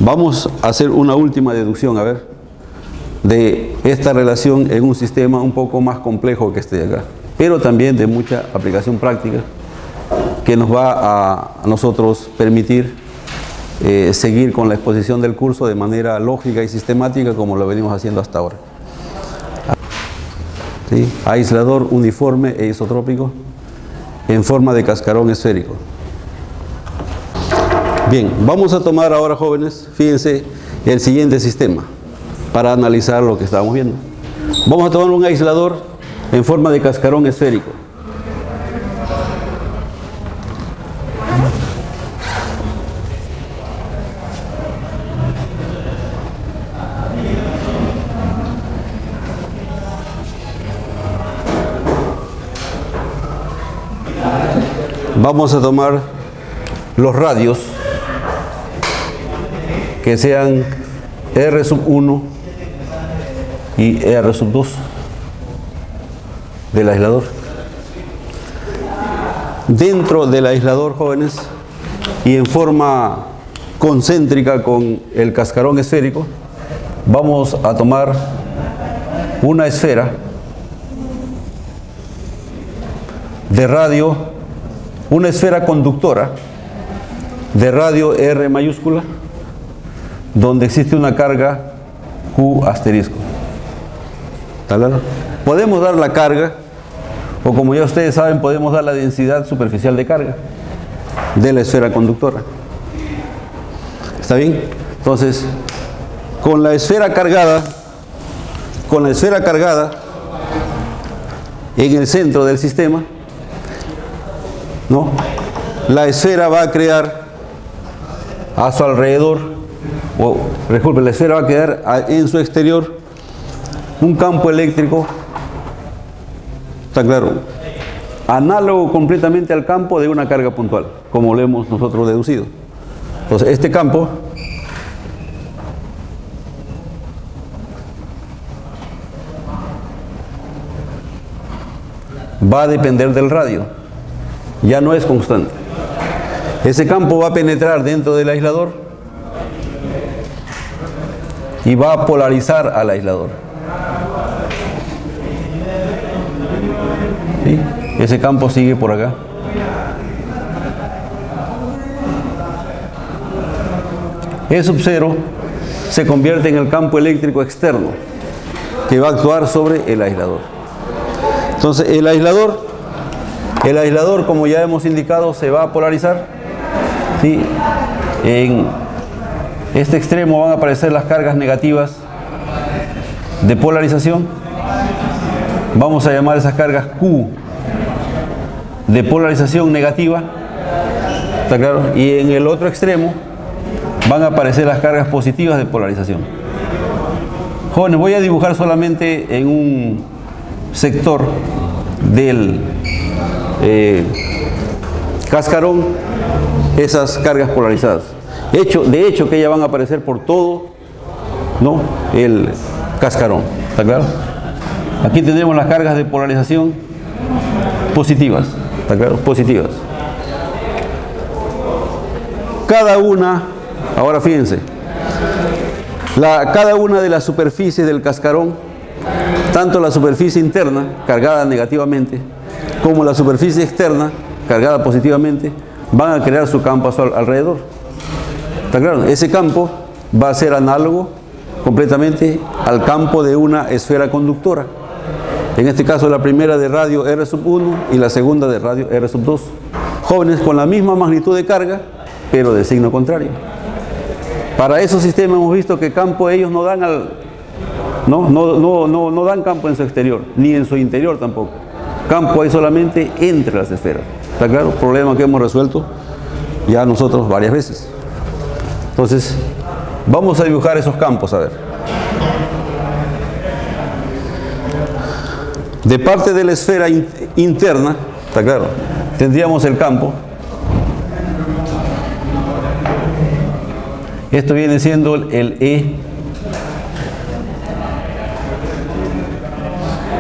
Vamos a hacer una última deducción, a ver, de esta relación en un sistema un poco más complejo que este de acá, pero también de mucha aplicación práctica que nos va a nosotros permitir seguir con la exposición del curso de manera lógica y sistemática como lo venimos haciendo hasta ahora. ¿Sí? Aislador uniforme e isotrópico en forma de cascarón esférico. Bien, vamos a tomar ahora, jóvenes, fíjense, el siguiente sistema para analizar lo que estábamos viendo. Vamos a tomar un aislador en forma de cascarón esférico. Vamos a tomar los radios que sean R1 y R2 del aislador. Dentro del aislador, jóvenes, y en forma concéntrica con el cascarón esférico, vamos a tomar una esfera de radio, una esfera conductora de radio R mayúscula, donde existe una carga Q asterisco. ¿Está claro? Podemos dar la carga, o como ya ustedes saben, podemos dar la densidad superficial de carga de la esfera conductora. ¿Está bien? Entonces, con la esfera cargada en el centro del sistema, ¿no? La esfera va a crear a su alrededor, disculpe, la esfera va a quedar en su exterior un campo eléctrico, está claro, análogo completamente al campo de una carga puntual, como lo hemos nosotros deducido. Entonces, este campo va a depender del radio, ya no es constante. Ese campo va a penetrar dentro del aislador y va a polarizar al aislador. ¿Sí? Ese campo sigue por acá. E sub 0 se convierte en el campo eléctrico externo que va a actuar sobre el aislador. Entonces, el aislador, como ya hemos indicado, se va a polarizar. ¿Sí? En este extremo van a aparecer las cargas negativas de polarización. Vamos a llamar esas cargas Q de polarización negativa. ¿Está claro? Y en el otro extremo van a aparecer las cargas positivas de polarización. Jóvenes, voy a dibujar solamente en un sector del cascarón esas cargas polarizadas. De hecho que ellas van a aparecer por todo, ¿no?, el cascarón. ¿Está claro? Aquí tenemos las cargas de polarización positivas. ¿Está claro? Positivas. Cada una, ahora fíjense, cada una de las superficies del cascarón, tanto la superficie interna cargada negativamente como la superficie externa cargada positivamente, van a crear su campo a su alrededor. ¿Está claro? Ese campo va a ser análogo completamente al campo de una esfera conductora. En este caso, la primera de radio R1 y la segunda de radio R2. Jóvenes, con la misma magnitud de carga, pero de signo contrario. Para esos sistemas hemos visto que campo ellos no dan no dan campo en su exterior, ni en su interior tampoco. Campo hay solamente entre las esferas. ¿Está claro? Problema que hemos resuelto ya nosotros varias veces. Entonces, vamos a dibujar esos campos, a ver. De parte de la esfera interna, ¿está claro?, tendríamos el campo. Esto viene siendo el E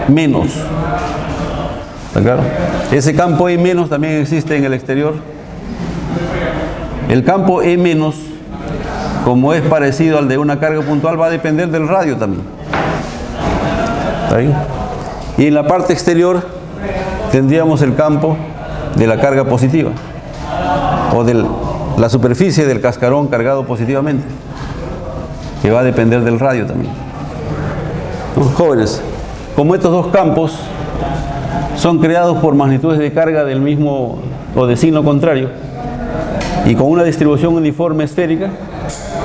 menos. ¿Está claro? Ese campo E menos también existe en el exterior. El campo E menos como es parecido al de una carga puntual, va a depender del radio también. ¿Está bien? Y en la parte exterior tendríamos el campo de la carga positiva, o de la superficie del cascarón cargado positivamente, que va a depender del radio también. Jóvenes, como estos dos campos son creados por magnitudes de carga del mismo o de signo contrario y con una distribución uniforme esférica,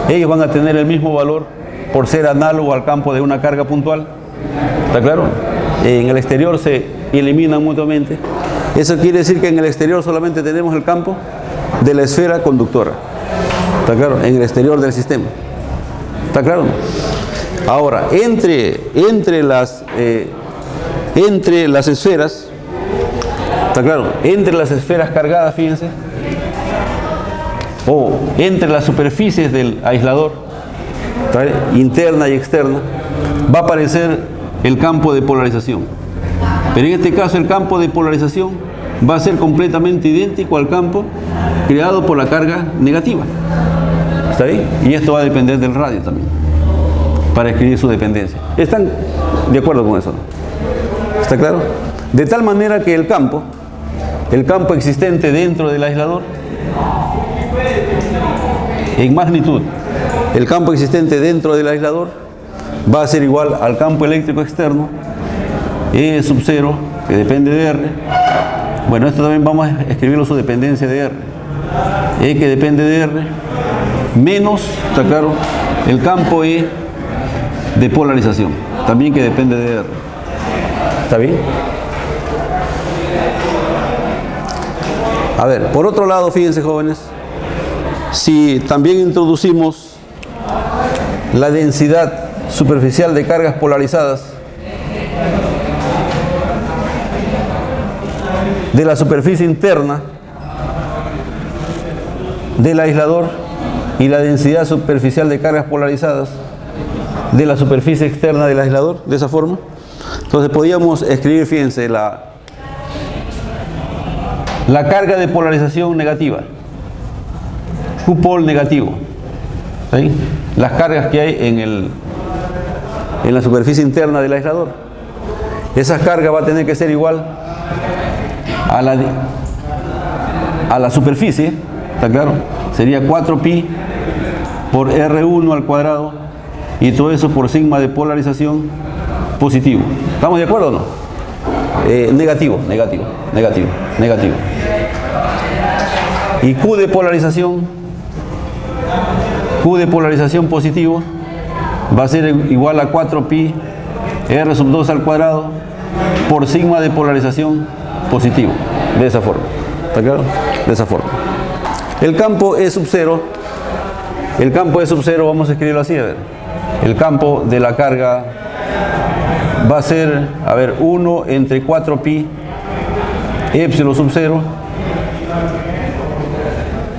ellos van a tener el mismo valor por ser análogo al campo de una carga puntual. ¿Está claro? En el exterior se eliminan mutuamente. Eso quiere decir que en el exterior solamente tenemos el campo de la esfera conductora. ¿Está claro? En el exterior del sistema. ¿Está claro? Ahora, entre las esferas, ¿está claro? Entre las esferas cargadas, fíjense, o entre las superficies del aislador, interna y externa, va a aparecer el campo de polarización. Pero en este caso el campo de polarización va a ser completamente idéntico al campo creado por la carga negativa. ¿Está bien? Y esto va a depender del radio también, para escribir su dependencia. ¿Están de acuerdo con eso? ¿Está claro? De tal manera que el campo existente dentro del aislador, en magnitud, el campo existente dentro del aislador va a ser igual al campo eléctrico externo, E sub 0, que depende de R. Bueno, esto también vamos a escribirlo su dependencia de R. E que depende de R, menos, está claro, el campo E de polarización, también que depende de R. ¿Está bien? A ver, por otro lado, fíjense, jóvenes, si también introducimos la densidad superficial de cargas polarizadas de la superficie interna del aislador y la densidad superficial de cargas polarizadas de la superficie externa del aislador, de esa forma, entonces podríamos escribir, fíjense, la carga de polarización negativa, Q-pol negativo, ¿sí? Las cargas que hay en la superficie interna del aislador. Esa carga va a tener que ser igual a la superficie, ¿está claro? Sería 4pi por R1 al cuadrado, y todo eso por sigma de polarización positivo. ¿Estamos de acuerdo o no? Negativo. Y Q de polarización positivo va a ser igual a 4pi R sub 2 al cuadrado por sigma de polarización positivo. De esa forma. ¿Está claro? De esa forma. El campo E sub 0, vamos a escribirlo así, a ver. El campo de la carga va a ser, a ver, 1 entre 4pi epsilon sub 0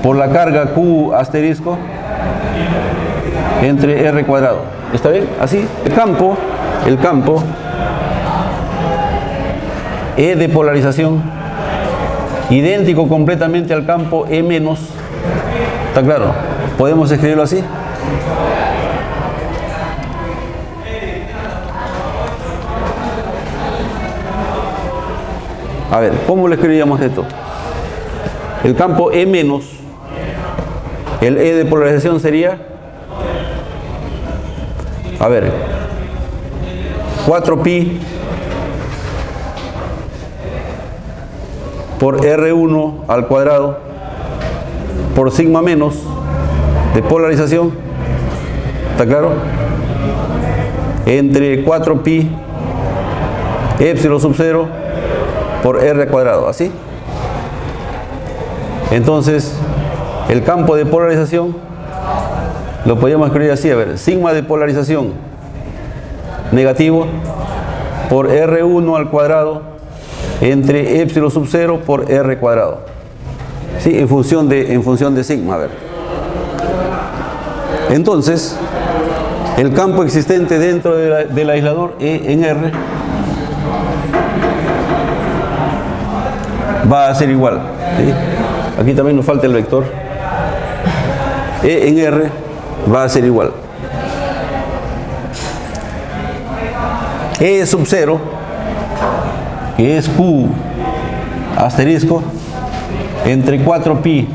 por la carga Q asterisco entre R cuadrado. ¿Está bien? Así. El campo E de polarización, idéntico completamente al campo E menos. ¿Está claro? ¿Podemos escribirlo así? A ver, ¿cómo le escribiríamos esto? El campo E menos, el E de polarización sería, a ver, 4pi por R1 al cuadrado por sigma menos de polarización, ¿está claro? Entre 4pi epsilon sub 0 por R cuadrado, ¿así? Entonces, el campo de polarización lo podríamos escribir así, a ver, sigma de polarización negativo por R1 al cuadrado entre epsilon sub 0 por R cuadrado. ¿Sí? En función de sigma, a ver. Entonces, el campo existente dentro del aislador E en R va a ser igual, ¿sí? Aquí también nos falta el vector. E en R va a ser igual. E sub 0, que es Q asterisco, entre 4pi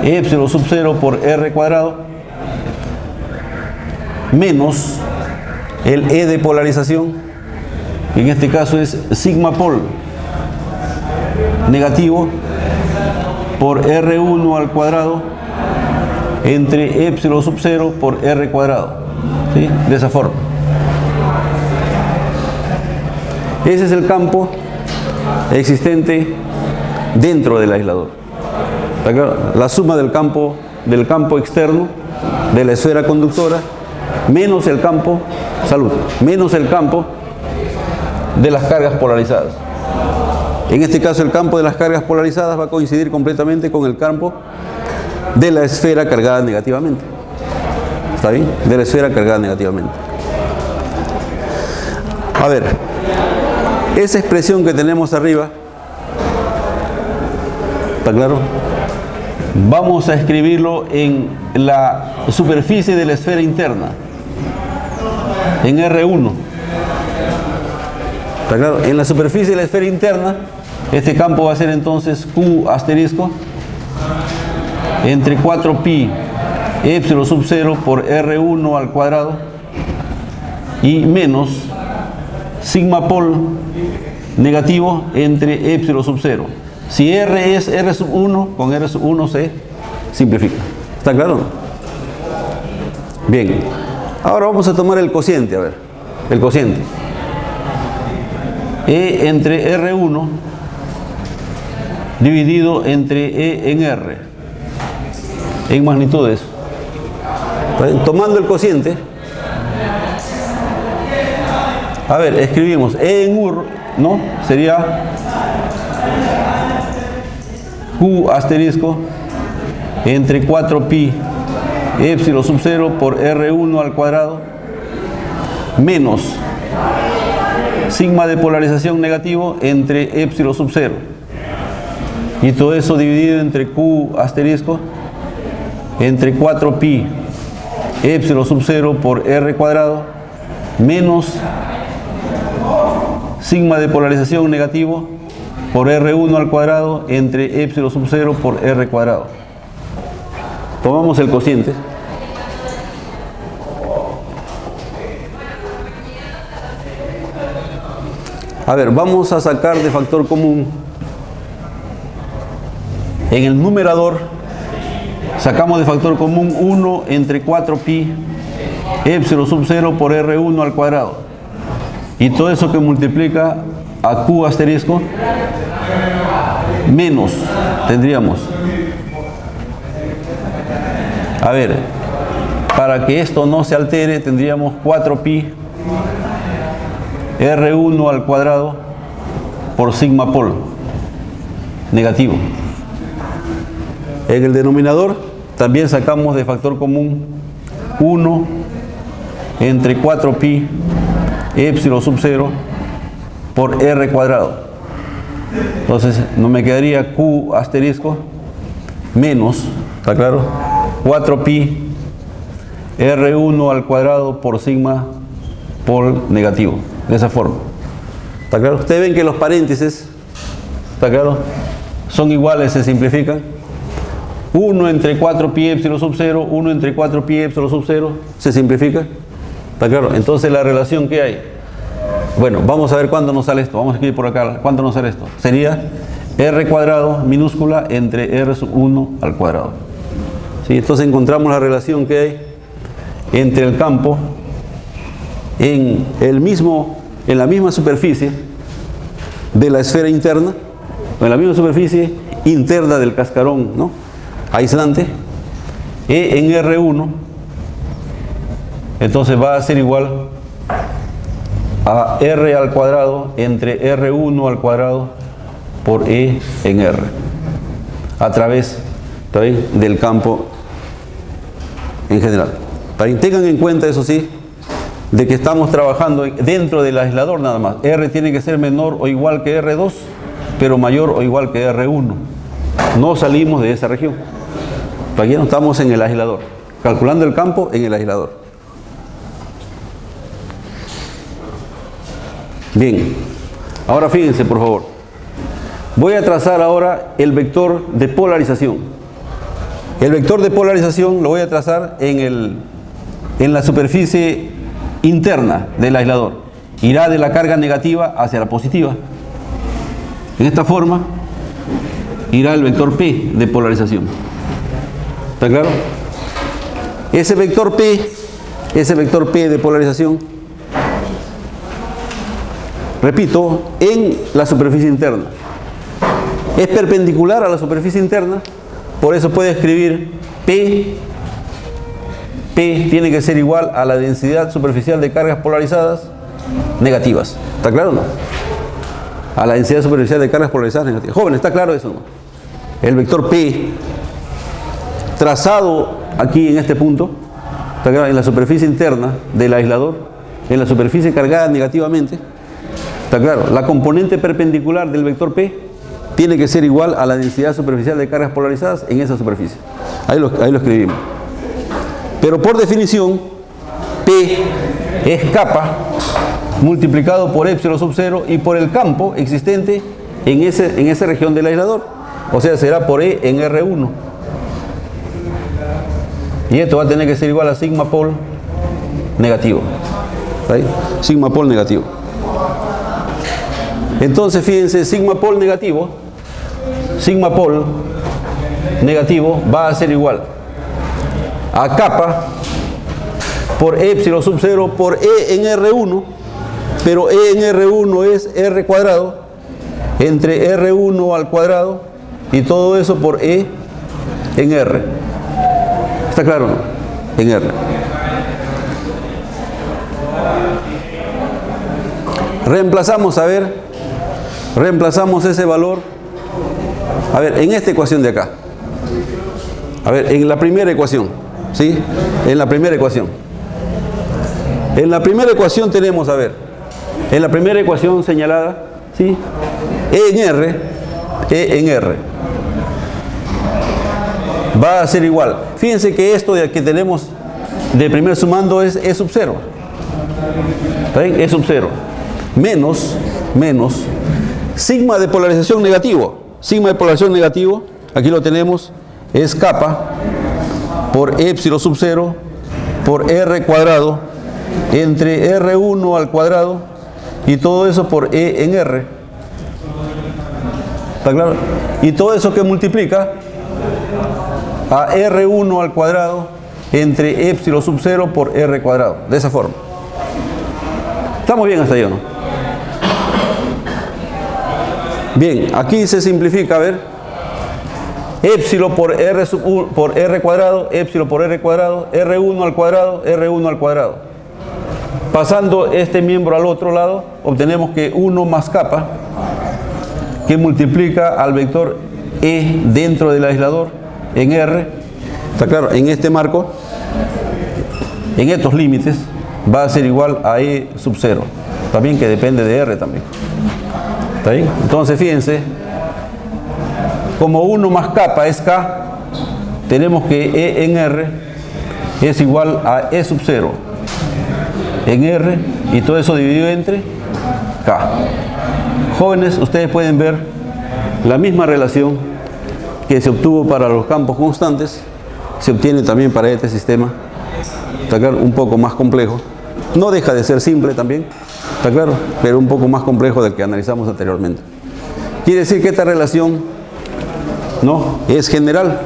epsilon sub 0 por R cuadrado, menos el E de polarización, que en este caso es sigma pol negativo por R1 al cuadrado entre epsilon sub 0 por R cuadrado, ¿sí? De esa forma. Ese es el campo existente dentro del aislador. La suma del campo externo de la esfera conductora menos el campo, menos el campo de las cargas polarizadas. En este caso el campo de las cargas polarizadas va a coincidir completamente con el campo de la esfera cargada negativamente. ¿Está bien? De la esfera cargada negativamente. A ver, esa expresión que tenemos arriba, ¿está claro? Vamos a escribirlo en la superficie de la esfera interna, en R1. ¿Está claro? En la superficie de la esfera interna, este campo va a ser entonces Q asterisco entre 4pi epsilon sub 0 por R1 al cuadrado y menos sigma pol negativo entre epsilon sub 0. Si R es R sub 1, con R sub 1 se simplifica. ¿Está claro? Bien. Ahora vamos a tomar el cociente, a ver. El cociente. E entre R1 dividido entre E en R. En magnitudes. Tomando el cociente. A ver, escribimos E en UR, ¿no? Sería Q asterisco entre 4pi epsilon sub 0 por R1 al cuadrado menos sigma de polarización negativo entre epsilon sub 0, y todo eso dividido entre Q asterisco entre 4pi epsilon sub 0 por R cuadrado menos sigma de polarización negativo por R1 al cuadrado entre epsilon sub 0 por R cuadrado. Tomamos el cociente. A ver, vamos a sacar de factor común. En el numerador sacamos de factor común 1 entre 4pi epsilon sub 0 por R1 al cuadrado. Y todo eso que multiplica a Q asterisco menos, tendríamos, a ver, para que esto no se altere, tendríamos 4pi R1 al cuadrado por sigma pol negativo. En el denominador también sacamos de factor común 1 entre 4pi epsilon sub 0 por R cuadrado. Entonces no me quedaría Q asterisco menos, ¿está claro? 4pi R1 al cuadrado por sigma pol negativo. De esa forma. ¿Está claro? Ustedes ven que los paréntesis, ¿está claro?, son iguales, se simplifican. 1 entre 4pi epsilon sub 0, 1 entre 4pi epsilon sub 0, se simplifica. ¿Está claro? Entonces la relación que hay, bueno, vamos a ver cuándo nos sale esto. Vamos a escribir por acá cuánto nos sale esto. Sería R cuadrado minúscula entre R sub 1 al cuadrado. ¿Sí? Entonces encontramos la relación que hay entre el campo en la misma superficie de la esfera interna, o en la misma superficie interna del cascarón, ¿no?, aislante, E en R1, entonces va a ser igual a R al cuadrado entre R1 al cuadrado por E en R, a través del campo en general. Tengan en cuenta, eso sí, de que estamos trabajando dentro del aislador nada más. R tiene que ser menor o igual que R2, pero mayor o igual que R1. No salimos de esa región. Aquí no estamos en el aislador. calculando el campo en el aislador. Bien, ahora fíjense por favor. Voy a trazar ahora el vector de polarización. El vector de polarización lo voy a trazar en la superficie interna del aislador. Irá de la carga negativa hacia la positiva. En esta forma irá el vector P de polarización. ¿Está claro? Ese vector P de polarización, repito, en la superficie interna. Es perpendicular a la superficie interna, por eso puede escribir P tiene que ser igual a la densidad superficial de cargas polarizadas negativas. ¿Está claro o no? A la densidad superficial de cargas polarizadas negativas. Jóvenes, ¿está claro eso o no? El vector P trazado aquí en este punto, ¿está claro? En la superficie interna del aislador, en la superficie cargada negativamente, ¿está claro? La componente perpendicular del vector P tiene que ser igual a la densidad superficial de cargas polarizadas en esa superficie. Ahí lo escribimos. Pero por definición, P es kappa multiplicado por epsilon sub 0 y por el campo existente en esa región del aislador. O sea, será por E en R1. Y esto va a tener que ser igual a sigma pol negativo. ¿Ahí? Sigma pol negativo. Entonces, fíjense, sigma pol negativo va a ser igual a kappa por epsilon sub 0 por E en R1, pero E en R1 es R cuadrado entre R1 al cuadrado y todo eso por E en R. ¿Está claro? En R. Reemplazamos, reemplazamos ese valor, en esta ecuación de acá. En la primera ecuación, ¿sí? En la primera ecuación. En la primera ecuación tenemos, en la primera ecuación señalada, ¿sí? E en R va a ser igual. Fíjense que esto de que tenemos de primer sumando es E sub 0. ¿Está bien? E sub 0. Menos sigma de polarización negativo. Sigma de polarización negativo, aquí lo tenemos, es kappa por epsilon sub 0 por R cuadrado entre R1 al cuadrado y todo eso por E en R. ¿Está claro? Y todo eso que multiplica a R1 al cuadrado entre epsilon sub 0 por R cuadrado. De esa forma. ¿Estamos bien hasta ahí o no? Bien, aquí se simplifica, epsilon por R cuadrado, epsilon por R cuadrado, R1 al cuadrado, R1 al cuadrado. Pasando este miembro al otro lado, obtenemos que 1 más kappa, que multiplica al vector E dentro del aislador en R, está claro, en este marco, en estos límites, va a ser igual a E sub 0, también que depende de R también. ¿Está bien? Entonces fíjense, como 1 más kappa es K, tenemos que E en R es igual a E sub 0 en R y todo eso dividido entre K. Jóvenes, ustedes pueden ver la misma relación que se obtuvo para los campos constantes, se obtiene también para este sistema, está claro, un poco más complejo. No deja de ser simple también, está claro, pero un poco más complejo del que analizamos anteriormente. Quiere decir que esta relación no es general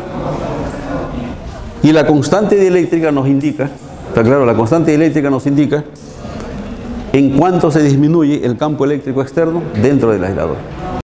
y la constante dieléctrica nos indica, está claro, la constante dieléctrica nos indica en cuánto se disminuye el campo eléctrico externo dentro del aislador.